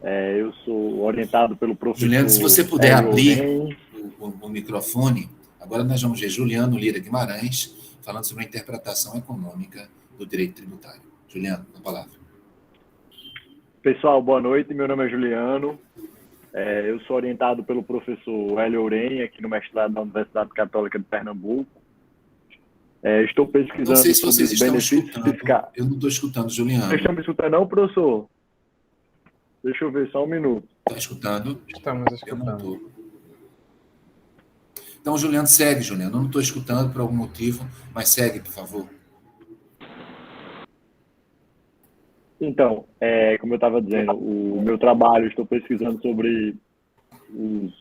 Eu sou orientado pelo Juliano, se você professor puder Hélio abrir Oren. o microfone, agora nós vamos ver Juliano Lira Guimarães falando sobre a interpretação econômica do direito tributário. Juliano, a palavra. Pessoal, boa noite. Meu nome é Juliano. Eu sou orientado pelo professor Hélio Oren, aqui no mestrado da Universidade Católica de Pernambuco. Estou Não sei pesquisando se sobre vocês os estão benefícios escutando, fiscais. eu não estou escutando, Vocês Juliano. estão me escutando, não, professor? Deixa eu ver, só um minuto. Está escutando? Estamos Eu não escutando. estou. Então, Juliano, segue, Juliano. Eu não estou escutando por algum motivo, mas segue, por favor. Então, como eu estava dizendo, o meu trabalho, estou pesquisando sobre os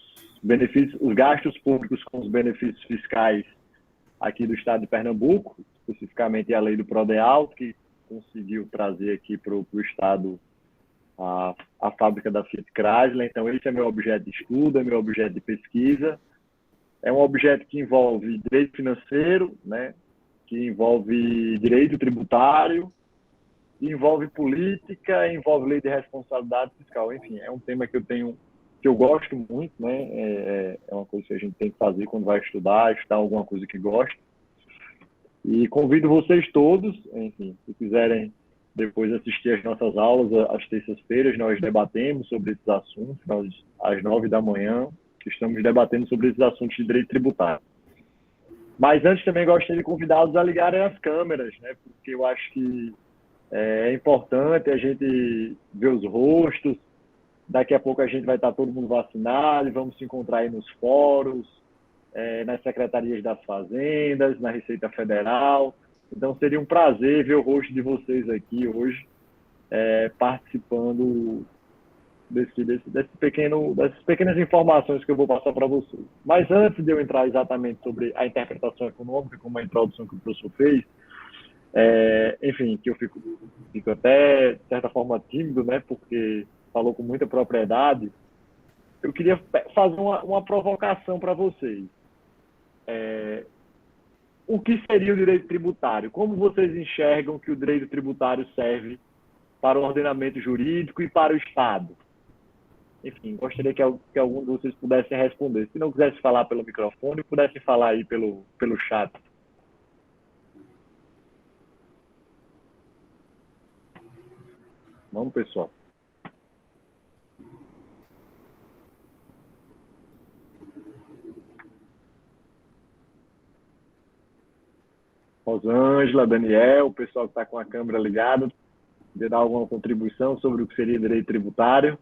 benefícios, os gastos públicos com os benefícios fiscais aqui do estado de Pernambuco, especificamente a lei do Prodealto, que conseguiu trazer aqui para o estado a fábrica da Fiat Chrysler. Então, esse é meu objeto de estudo, é meu objeto de pesquisa. É um objeto que envolve direito financeiro, né, que envolve direito tributário, envolve política, envolve lei de responsabilidade fiscal. Enfim, é um tema que eu gosto muito, né? É uma coisa que a gente tem que fazer quando vai estudar alguma coisa que gosta. E convido vocês todos, enfim, se quiserem depois assistir às nossas aulas, às terças-feiras, nós debatemos sobre esses assuntos, às 9 da manhã, estamos debatendo sobre esses assuntos de direito tributário. Mas antes também gostaria de convidá-los a ligarem as câmeras, né? Porque eu acho que é importante a gente ver os rostos. Daqui a pouco a gente vai estar todo mundo vacinado e vamos se encontrar aí nos fóruns, nas secretarias das fazendas, na Receita Federal. Então seria um prazer ver o rosto de vocês aqui hoje, participando dessas pequenas informações que eu vou passar para vocês. Mas antes de eu entrar exatamente sobre a interpretação econômica, como a introdução que o professor fez, enfim, que eu fico até, de certa forma, tímido, né, porque falou com muita propriedade. Eu queria fazer uma provocação para vocês. O que seria o direito tributário? Como vocês enxergam que o direito tributário serve para o ordenamento jurídico e para o Estado? Enfim, gostaria que algum de vocês pudesse responder. Se não quisesse falar pelo microfone, pudesse falar aí pelo chat. Vamos, pessoal. Rosângela, Daniel, o pessoal que está com a câmera ligada, de dar alguma contribuição sobre o que seria direito tributário?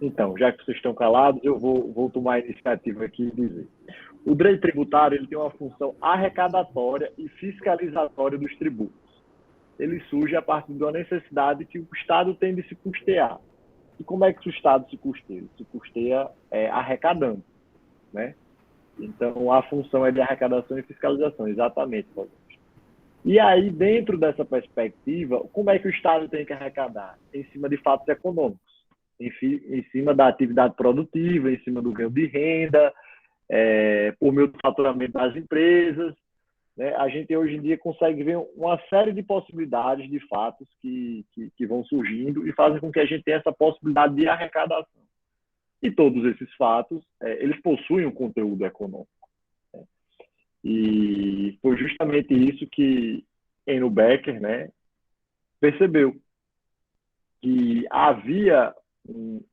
Então, já que vocês estão calados, eu vou tomar a iniciativa aqui e dizer. O direito tributário ele tem uma função arrecadatória e fiscalizatória dos tributos. Ele surge a partir de uma necessidade que o Estado tem de se custear. E como é que o Estado se custeia? Ele se custeia arrecadando, né? Então, a função é de arrecadação e fiscalização, exatamente. E aí, dentro dessa perspectiva, como é que o Estado tem que arrecadar? Em cima de fatos econômicos, em cima da atividade produtiva, em cima do ganho de renda, por meio do faturamento das empresas. Né? A gente, hoje em dia, consegue ver uma série de possibilidades de fatos que vão surgindo e fazem com que a gente tenha essa possibilidade de arrecadação. E todos esses fatos, eles possuem um conteúdo econômico. E foi justamente isso que Enno Becker, né, percebeu, que havia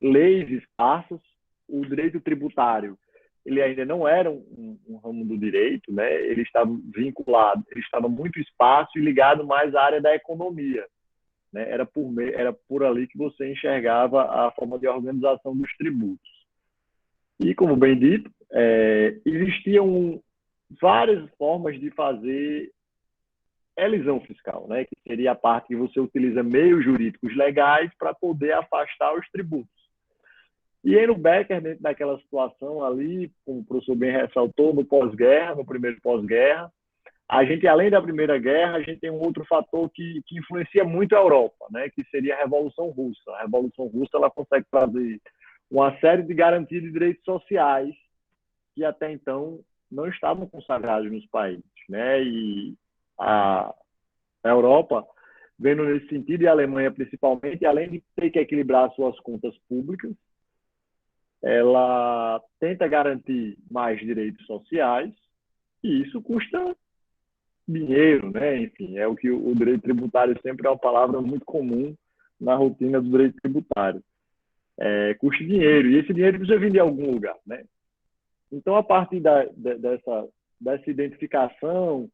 leis esparsas, o direito tributário ele ainda não era um ramo do direito, né, ele estava vinculado, ele estava muito esparso e ligado mais à área da economia. Né, era por ali que você enxergava a forma de organização dos tributos. E, como bem dito, existiam várias formas de fazer elisão fiscal, né? Que seria a parte que você utiliza meios jurídicos legais para poder afastar os tributos. E Enno Becker, dentro daquela situação ali, como o professor bem ressaltou, no pós-guerra, no primeiro pós-guerra, a gente, além da Primeira Guerra, a gente tem um outro fator que influencia muito a Europa, né? Que seria a Revolução Russa. A Revolução Russa ela consegue trazer uma série de garantias de direitos sociais que até então não estavam consagrados nos países, né? E a Europa vendo nesse sentido, e a Alemanha principalmente, além de ter que equilibrar suas contas públicas, ela tenta garantir mais direitos sociais, e isso custa dinheiro, né? Enfim, é o que o direito tributário sempre é uma palavra muito comum na rotina do direito tributário. Custa dinheiro, e esse dinheiro precisa vir de algum lugar, né? Então, a partir dessa identificação,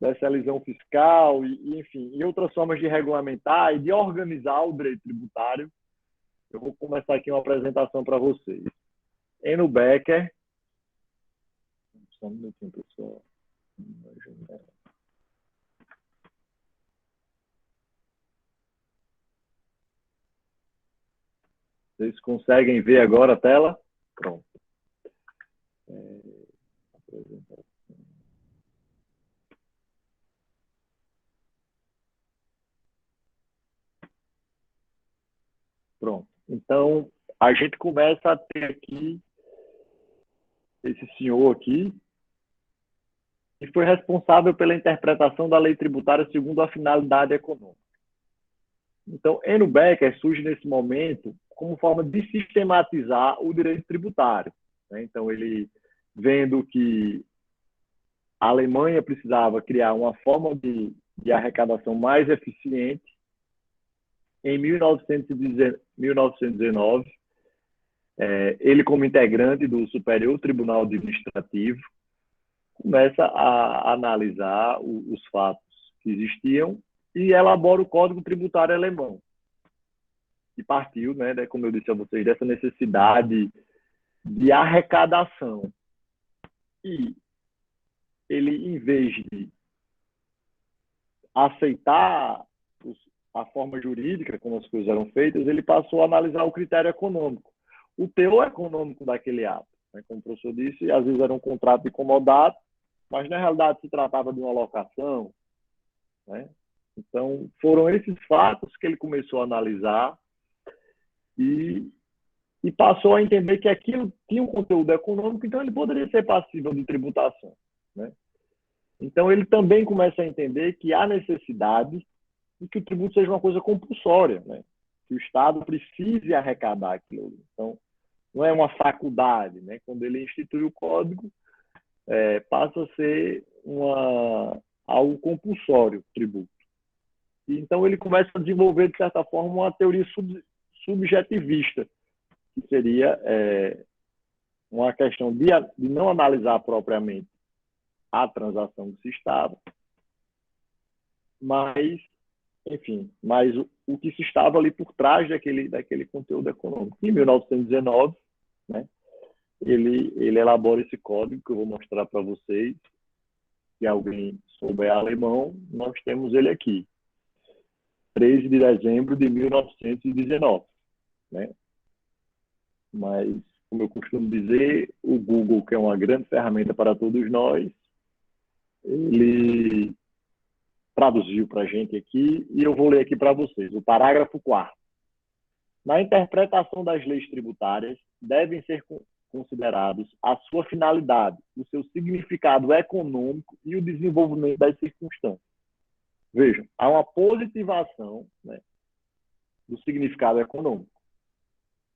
dessa elisão fiscal, enfim, e outras formas de regulamentar e de organizar o direito tributário, eu vou começar aqui uma apresentação para vocês. Enno Becker. Só um minutinho, pessoal. Vocês conseguem ver agora a tela? Pronto. Pronto. Então, a gente começa a ter aqui esse senhor aqui, que foi responsável pela interpretação da lei tributária segundo a finalidade econômica. Então, Enno Becker surge nesse momento como forma de sistematizar o direito tributário, né? Então, ele vendo que a Alemanha precisava criar uma forma de arrecadação mais eficiente, em 1919, ele, como integrante do Superior Tribunal Administrativo, começa a analisar os fatos que existiam e elabora o Código Tributário Alemão, que partiu, né, como eu disse a vocês, dessa necessidade de arrecadação. E ele, em vez de aceitar a forma jurídica como as coisas eram feitas, ele passou a analisar o critério econômico, o teor econômico daquele ato. Como o professor disse, às vezes era um contrato de comodato, mas na realidade se tratava de uma locação, né? Então, foram esses fatos que ele começou a analisar e passou a entender que aquilo tinha um conteúdo econômico, então ele poderia ser passível de tributação, né? Então, ele também começa a entender que há necessidade de que o tributo seja uma coisa compulsória, né? Que o Estado precise arrecadar aquilo. Então, não é uma faculdade, né? Quando ele institui o código, passa a ser algo compulsório, o tributo. E, então, ele começa a desenvolver, de certa forma, uma teoria subjetivista, que seria uma questão de não analisar propriamente a transação que se estava, mas, enfim, mas o que se estava ali por trás daquele conteúdo econômico. Em 1919, né, ele elabora esse código que eu vou mostrar para vocês. Se alguém souber alemão, nós temos ele aqui. 13 de dezembro de 1919, né? Mas, como eu costumo dizer, o Google, que é uma grande ferramenta para todos nós, ele traduziu para a gente aqui, e eu vou ler aqui para vocês. O parágrafo 4º. Na interpretação das leis tributárias, devem ser considerados a sua finalidade, o seu significado econômico e o desenvolvimento das circunstâncias. Vejam, há uma positivação, né, do significado econômico.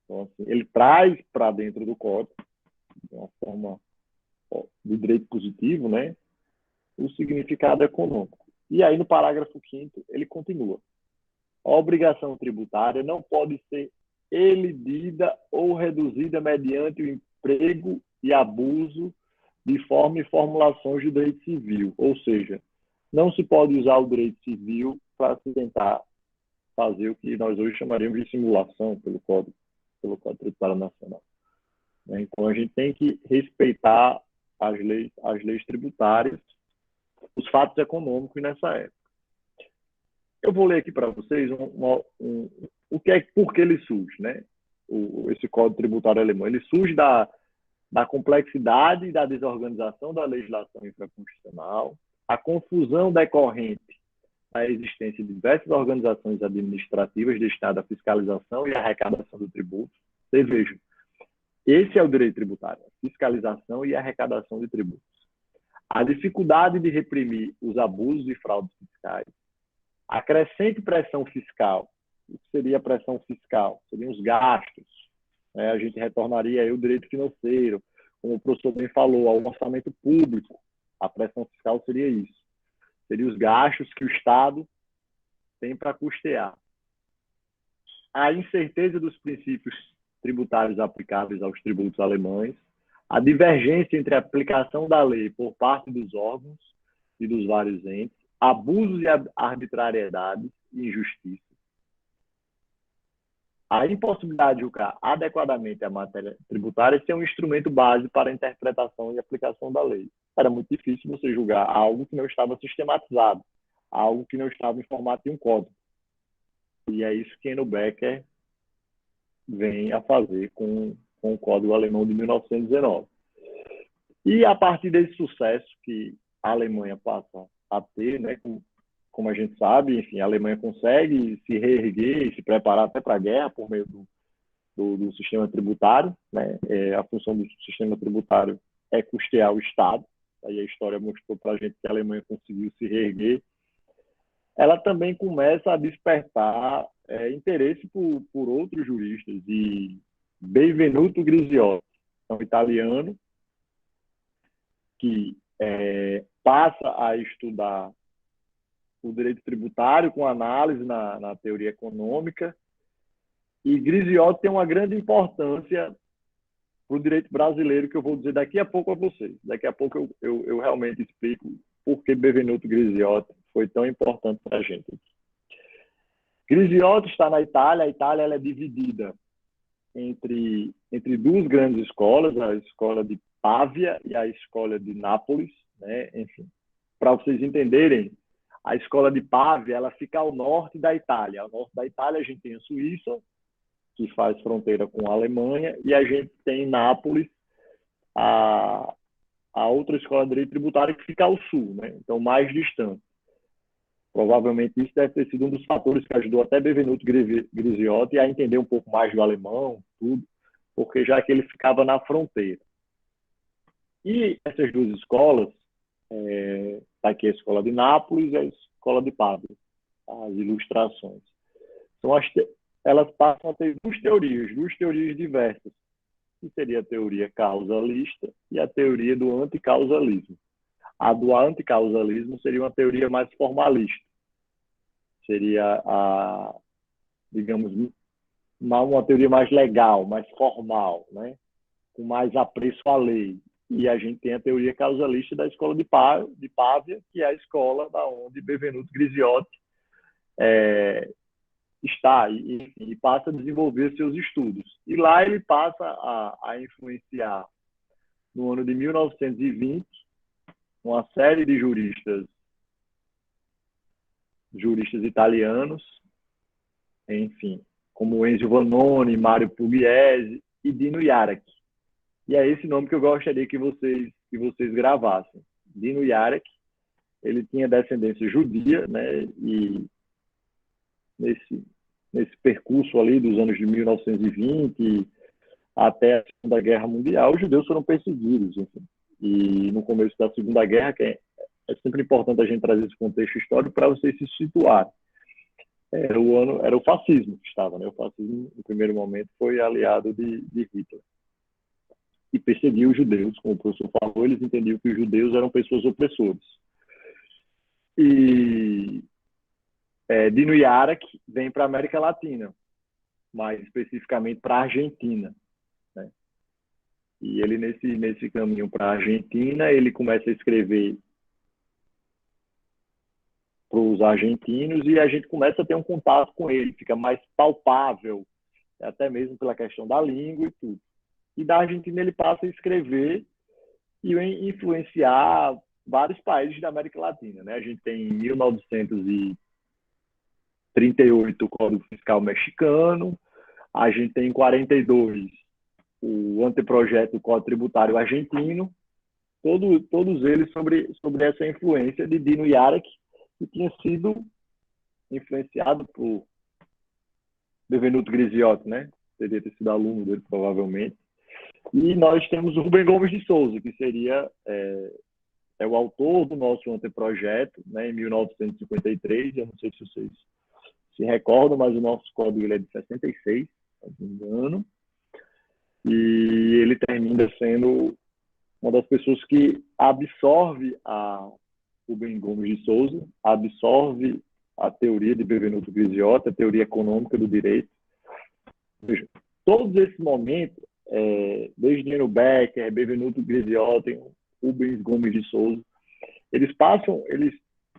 Então, assim, ele traz para dentro do código, de uma forma de direito positivo, né, o significado econômico. E aí, no parágrafo 5º, ele continua. A obrigação tributária não pode ser elidida ou reduzida mediante o emprego e abuso de forma e formulações do direito civil. Ou seja, não se pode usar o direito civil para se tentar fazer o que nós hoje chamaríamos de simulação pelo Código Tributário Nacional. Então, a gente tem que respeitar as leis tributárias, os fatos econômicos nessa época. Eu vou ler aqui para vocês por que ele surge, né? Esse Código Tributário Alemão. Ele surge da complexidade e da desorganização da legislação infraconstitucional, a confusão decorrente da existência de diversas organizações administrativas destinadas à fiscalização e arrecadação do tributo. Vocês vejam, esse é o direito tributário, fiscalização e arrecadação de tributos. A dificuldade de reprimir os abusos e fraudes fiscais, A crescente pressão fiscal. O que seria a pressão fiscal? Seriam os gastos. Né? A gente retornaria aí o direito financeiro, como o professor bem falou, ao orçamento público. A pressão fiscal seria isso. Seriam os gastos que o Estado tem para custear. A incerteza dos princípios tributários aplicáveis aos tributos alemães, a divergência entre a aplicação da lei por parte dos órgãos e dos vários entes, abusos e arbitrariedades e injustiça, a impossibilidade de julgar adequadamente a matéria tributária ser um instrumento base para a interpretação e aplicação da lei. Era muito difícil você julgar algo que não estava sistematizado, algo que não estava em formato de um código. E é isso que Enno Becker vem a fazer com o Código Alemão de 1919. E a partir desse sucesso que a Alemanha passa a ter, né, como a gente sabe, enfim, a Alemanha consegue se reerguer e se preparar até para a guerra por meio do sistema tributário. Né? A função do sistema tributário é custear o Estado. Aí a história mostrou para a gente que a Alemanha conseguiu se reerguer. Ela também começa a despertar interesse por outros juristas. E Benvenuto Grisiotti, um italiano, que passa a estudar o direito tributário com análise na teoria econômica. E Grisiotti tem uma grande importância para o direito brasileiro, que eu vou dizer daqui a pouco a vocês. Daqui a pouco eu realmente explico por que Benvenuto Grisiotti foi tão importante para a gente. Grisiotti está na Itália. A Itália ela é dividida entre duas grandes escolas, a escola de Pávia e a escola de Nápoles. Né? Enfim, para vocês entenderem, a escola de Pávia ela fica ao norte da Itália. Ao norte da Itália a gente tem a Suíça, que faz fronteira com a Alemanha, e a gente tem em Nápoles a outra escola de direito tributário que fica ao sul, né? Então mais distante. Provavelmente isso deve ter sido um dos fatores que ajudou até Benvenuto Grisiotti a entender um pouco mais do alemão, tudo, porque já que ele ficava na fronteira. E essas duas escolas, está aqui a escola de Nápoles e a escola de Pádua, as ilustrações. Elas passam a ter duas teorias diversas, que seria a teoria causalista e a teoria do anticausalismo. A do anticausalismo seria uma teoria mais formalista. Seria, digamos, uma teoria mais legal, mais formal, né? Com mais apreço à lei. E a gente tem a teoria causalista da escola de Pávia, que é a escola da onde Benvenuto Grisiotti está e passa a desenvolver seus estudos. E lá ele passa a influenciar, no ano de 1920, uma série de juristas italianos, enfim, como Enzio Vannoni, Mario Pugliese e Dino Yarach. E é esse nome que eu gostaria que vocês gravassem. Dino Yarach, ele tinha descendência judia, né? E nesse percurso ali dos anos de 1920 até a Segunda Guerra Mundial, os judeus foram perseguidos, enfim. E no começo da Segunda Guerra, que é sempre importante a gente trazer esse contexto histórico para vocês se situarem. Era o fascismo que estava, né? O fascismo, no primeiro momento, foi aliado de Hitler. E perseguiu os judeus, como o professor falou, eles entendiam que os judeus eram pessoas opressoras. E Dino Yarach vem para a América Latina, mais especificamente para a Argentina. Né? E ele, nesse caminho para a Argentina, ele começa a escrever para os argentinos e a gente começa a ter um contato com ele, fica mais palpável, até mesmo pela questão da língua e tudo. E da Argentina ele passa a escrever e influenciar vários países da América Latina. Né? A gente tem em 1938 o Código Fiscal Mexicano, a gente tem em 42 o anteprojeto do Código Tributário Argentino, todos eles sobre essa influência de Dino Yarach, que tinha sido influenciado por Benvenuto Grisiotti, né? Teria ter sido aluno dele, provavelmente. E nós temos o Rubem Gomes de Souza, que seria é o autor do nosso anteprojeto, né, em 1953. Eu não sei se vocês se recordam, mas o nosso código ele é de 66, se não me engano. E ele termina sendo uma das pessoas que absorve a Rubem Gomes de Souza, absorve a teoria de Benvenuto Grisiotti, a teoria econômica do direito. Veja, todos esses momentos, desde Nino Becker, Benvenuto Grisiotti, Rubens Gomes de Souza, eles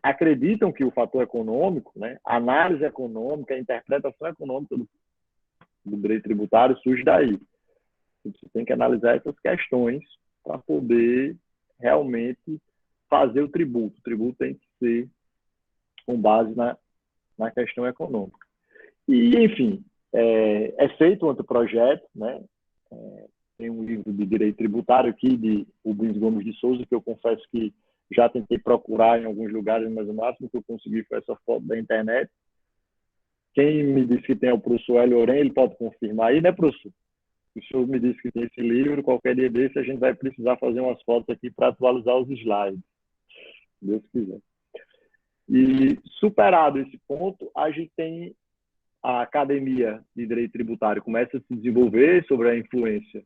acreditam que o fator econômico, né, a análise econômica, a interpretação econômica do direito tributário surge daí. Você tem que analisar essas questões para poder realmente fazer o tributo. O tributo tem que ser com base na questão econômica. E, enfim, é feito um anteprojeto, né? Tem um livro de direito tributário aqui, de Rubens Gomes de Souza, que eu confesso que já tentei procurar em alguns lugares, mas o máximo que eu consegui foi essa foto da internet. Quem me disse que tem é o professor Hélio Oren, ele pode confirmar aí, né, professor? O senhor me disse que tem esse livro, qualquer dia desse a gente vai precisar fazer umas fotos aqui para atualizar os slides, se Deus quiser. E superado esse ponto, a gente tem a Academia de Direito Tributário começa a se desenvolver sobre a influência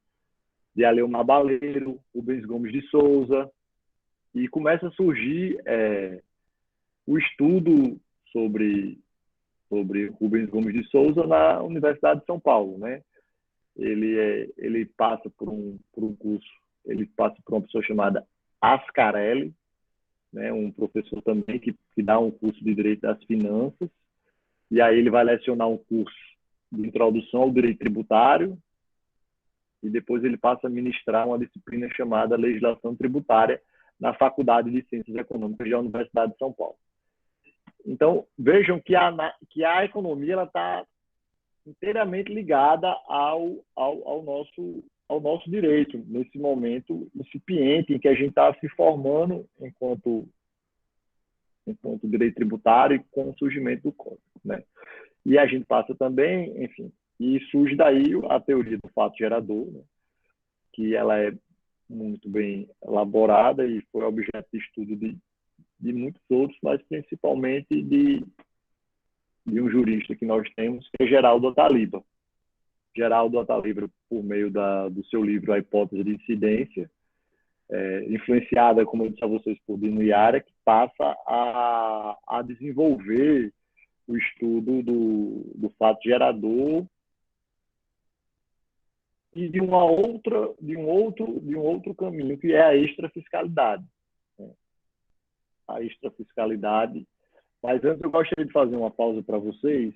de Aleomar Baleiro, Rubens Gomes de Souza, e começa a surgir o estudo sobre Rubens Gomes de Souza na Universidade de São Paulo, né? Ele passa por um curso, ele passa por uma pessoa chamada Ascarelli, né? Um professor também que dá um curso de Direito das Finanças, e aí ele vai lecionar um curso de Introdução ao Direito Tributário, e depois ele passa a ministrar uma disciplina chamada Legislação Tributária na Faculdade de Ciências Econômicas da Universidade de São Paulo. Então, vejam que a economia está inteiramente ligada ao nosso direito, nesse momento incipiente em que a gente está se formando enquanto direito tributário e com o surgimento do código, né? E a gente passa também, enfim, e surge daí a teoria do fato gerador, né? Que ela é muito bem elaborada e foi objeto de estudo de muitos outros, mas principalmente de um jurista que nós temos, que é Geraldo Ataliba. Geraldo Ataliba, por meio do seu livro A Hipótese de Incidência, influenciada, como eu disse a vocês, por Dino Yara, que passa a desenvolver o estudo do fato gerador e de um outro caminho, que é a extrafiscalidade. A extrafiscalidade. Mas antes eu gostaria de fazer uma pausa para vocês,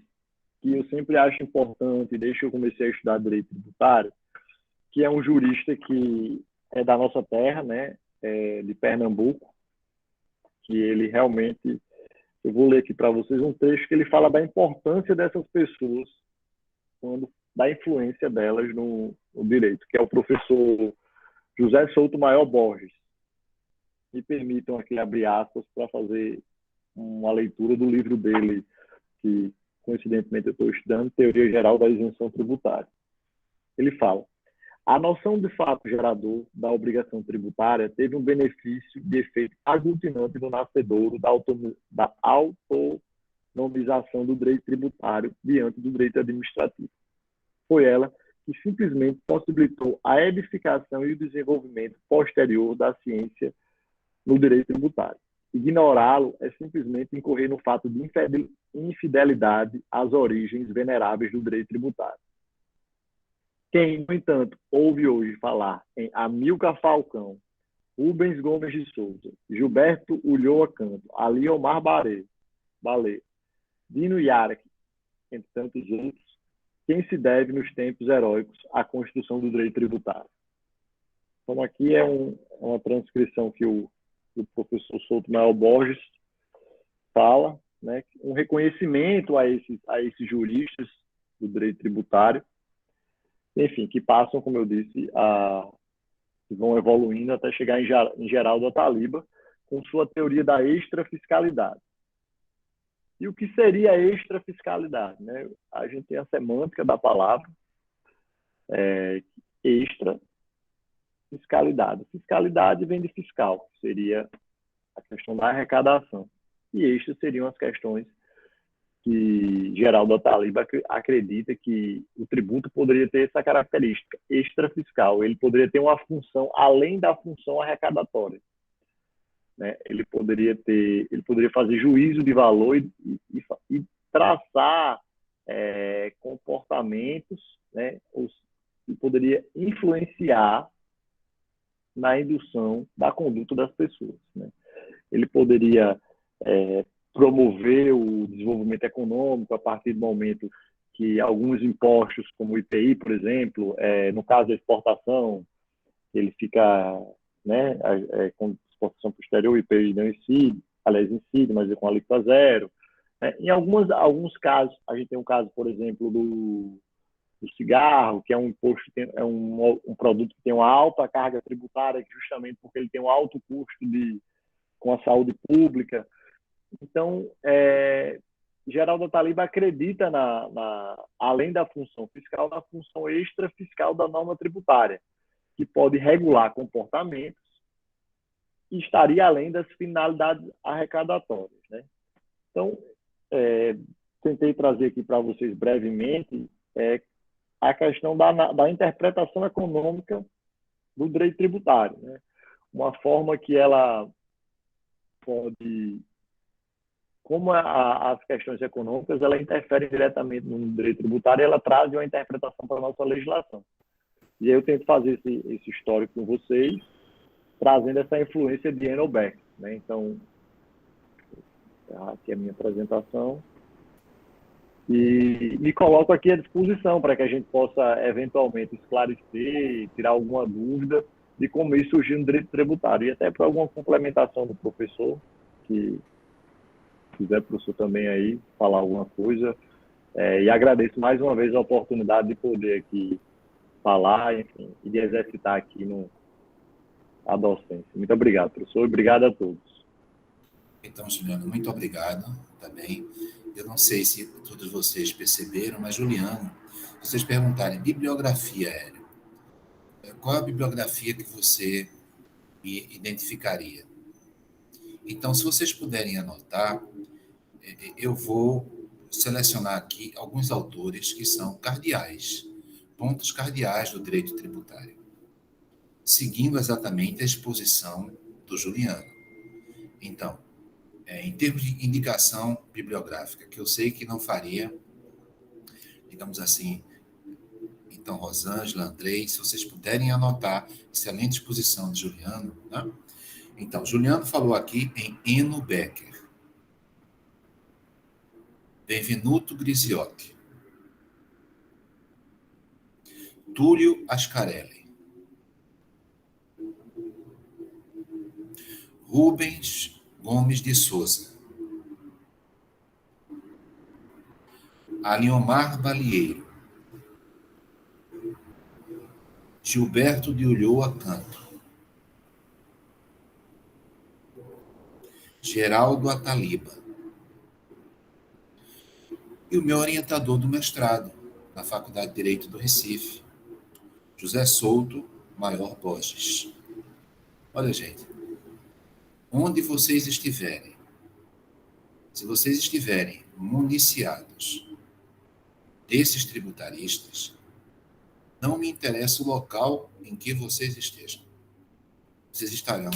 que eu sempre acho importante, desde que eu comecei a estudar direito tributário, que é um jurista que é da nossa terra, né, de Pernambuco, que ele realmente, eu vou ler aqui para vocês um texto que ele fala da importância dessas pessoas, da influência delas no direito, que é o professor José Souto Maior Borges. Me permitam aqui abrir aspas para fazer uma leitura do livro dele, que coincidentemente eu estou estudando, Teoria Geral da Isenção Tributária. Ele fala: a noção de fato gerador da obrigação tributária teve um benefício de efeito aglutinante no nascedouro da autonomização do direito tributário diante do direito administrativo. Foi ela que simplesmente possibilitou a edificação e o desenvolvimento posterior da ciência no direito tributário. Ignorá-lo é simplesmente incorrer no fato de infidelidade às origens veneráveis do direito tributário. Quem, no entanto, ouve hoje falar em Amilcar Falcão, Rubens Gomes de Souza, Gilberto Ulloa Canto, Aliomar Baleiro, Dino Yara, entre tantos outros, quem se deve nos tempos heróicos à construção do direito tributário. Então, aqui é uma transcrição que o professor Souto Maior Borges fala, né, um reconhecimento a esses juristas do direito tributário, enfim, que passam, como eu disse, que vão evoluindo até chegar em Geraldo Ataliba, com sua teoria da extrafiscalidade. E o que seria a extrafiscalidade, né? A gente tem a semântica da palavra, extrafiscalidade. Fiscalidade vem de fiscal, que seria a questão da arrecadação. E estas seriam as questões que Geraldo Ataliba acredita que o tributo poderia ter essa característica extrafiscal. Ele poderia ter uma função além da função arrecadatória, né? Ele poderia fazer juízo de valor e traçar comportamentos, né? E poderia influenciar na indução da conduta das pessoas, né? Ele poderia promover o desenvolvimento econômico a partir do momento que alguns impostos, como o IPI, por exemplo, no caso da exportação, ele fica, né, com exportação para o exterior, o IPI não incide, aliás, incide, mas é com alíquota zero. Em alguns casos, a gente tem um caso, por exemplo, do cigarro, que é um imposto, é um produto que tem uma alta carga tributária, justamente porque ele tem um alto custo com a saúde pública. Então, Geraldo Ataliba acredita, além da função fiscal, na função extrafiscal da norma tributária, que pode regular comportamentos e estaria além das finalidades arrecadatórias, né? Então, tentei trazer aqui para vocês brevemente a questão da interpretação econômica do direito tributário, né? Uma forma que ela pode... Como as questões econômicas ela interferem diretamente no direito tributário, ela traz uma interpretação para a nossa legislação. E aí eu tento fazer esse histórico com vocês, trazendo essa influência de Engelbrecht, né? Então, aqui é a minha apresentação. E me coloco aqui à disposição para que a gente possa, eventualmente, esclarecer, tirar alguma dúvida de como isso surgiu no direito tributário. E até para alguma complementação do professor, que quiser, professor, também aí falar alguma coisa. E agradeço mais uma vez a oportunidade de poder aqui falar, enfim, e de exercitar aqui a docência. Muito obrigado, professor, e obrigado a todos. Então, Juliano, muito obrigado também. Eu não sei se todos vocês perceberam, mas, Juliano, se vocês perguntarem bibliografia, Hélio, qual é a bibliografia que você identificaria? Então, se vocês puderem anotar, eu vou selecionar aqui alguns autores que são cardeais, pontos cardeais do direito tributário, seguindo exatamente a exposição do Juliano. Então, em termos de indicação bibliográfica, que eu sei que não faria, digamos assim, então, Rosângela, Andrei, se vocês puderem anotar, excelente exposição de Juliano, né? Então, Juliano falou aqui em Eno Becker, Benvenuto Grisiotti, Túlio Ascarelli, Rubens Gomes de Souza, Aliomar Balieiro, Gilberto de Ulloa Canto, Geraldo Ataliba, e o meu orientador do mestrado, na Faculdade de Direito do Recife, José Souto Maior Borges. Olha, gente, onde vocês estiverem, se vocês estiverem municiados desses tributaristas, não me interessa o local em que vocês estejam. Vocês estarão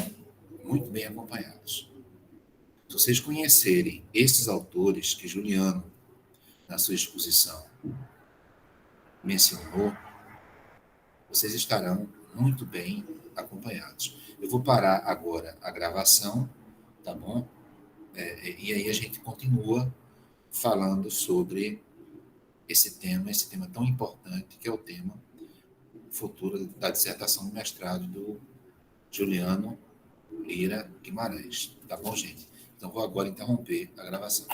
muito bem acompanhados. Se vocês conhecerem esses autores que Juliano, na sua exposição, mencionou, vocês estarão muito bem acompanhados. Eu vou parar agora a gravação, tá bom? E aí a gente continua falando sobre esse tema tão importante, que é o tema futuro da dissertação do mestrado do Juliano Lira Guimarães. Tá bom, gente? Então, vou agora interromper a gravação.